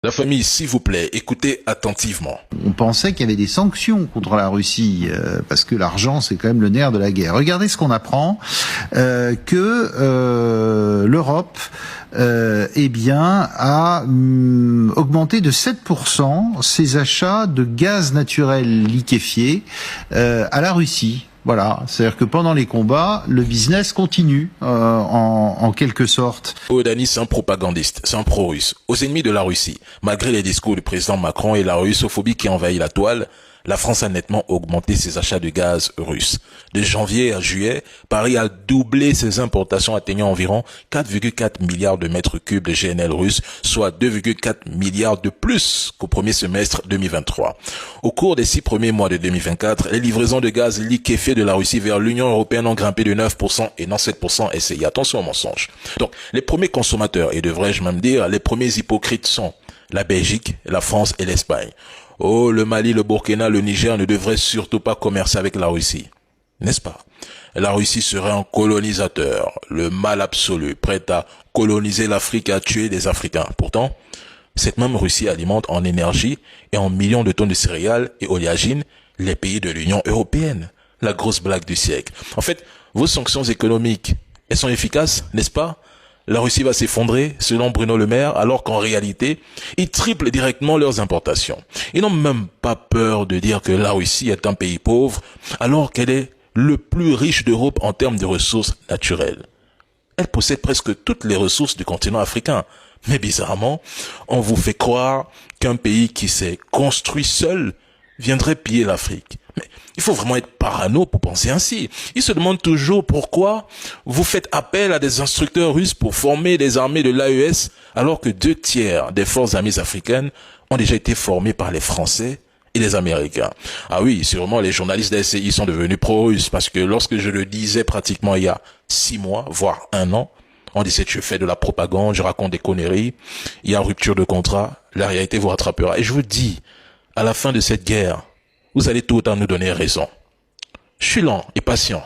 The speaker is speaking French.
La famille, s'il vous plaît, écoutez attentivement. On pensait qu'il y avait des sanctions contre la Russie, parce que l'argent, c'est quand même le nerf de la guerre. Regardez ce qu'on apprend, que l'Europe a augmenté de 7% ses achats de gaz naturel liquéfié à la Russie. Voilà, c'est-à-dire que pendant les combats, le business continue en quelque sorte. Odani, c'est un propagandiste, c'est un pro-russe. Aux ennemis de la Russie, malgré les discours du président Macron et la russophobie qui envahit la toile, la France a nettement augmenté ses achats de gaz russe. De janvier à juillet, Paris a doublé ses importations atteignant environ 4,4 milliards de mètres cubes de GNL russe, soit 2,4 milliards de plus qu'au premier semestre 2023. Au cours des 6 premiers mois de 2024, les livraisons de gaz liquéfié de la Russie vers l'Union européenne ont grimpé de 9% et non 7% essayé. Attention au mensonge. Donc, les premiers consommateurs, et devrais-je même dire, les premiers hypocrites sont la Belgique, la France et l'Espagne. Oh, le Mali, le Burkina, le Niger ne devraient surtout pas commercer avec la Russie. N'est-ce pas? La Russie serait un colonisateur, le mal absolu, prêt à coloniser l'Afrique et à tuer des Africains. Pourtant, cette même Russie alimente en énergie et en millions de tonnes de céréales et oléagineux les pays de l'Union européenne. La grosse blague du siècle. En fait, vos sanctions économiques, elles sont efficaces, n'est-ce pas? La Russie va s'effondrer, selon Bruno Le Maire, alors qu'en réalité, ils triplent directement leurs importations. Ils n'ont même pas peur de dire que la Russie est un pays pauvre, alors qu'elle est le plus riche d'Europe en termes de ressources naturelles. Elle possède presque toutes les ressources du continent africain. Mais bizarrement, on vous fait croire qu'un pays qui s'est construit seul viendrait piller l'Afrique. Mais il faut vraiment être parano pour penser ainsi. Ils se demandent toujours pourquoi vous faites appel à des instructeurs russes pour former les armées de l'AES alors que 2/3 des forces armées africaines ont déjà été formées par les Français et les Américains. Ah oui, sûrement les journalistes d'SCI sont devenus pro-russes parce que lorsque je le disais pratiquement il y a 6 mois, voire 1 an, on disait je fais de la propagande, je raconte des conneries, il y a rupture de contrat, la réalité vous rattrapera. Et je vous dis, à la fin de cette guerre, vous allez tout autant nous donner raison. Je suis lent et patient.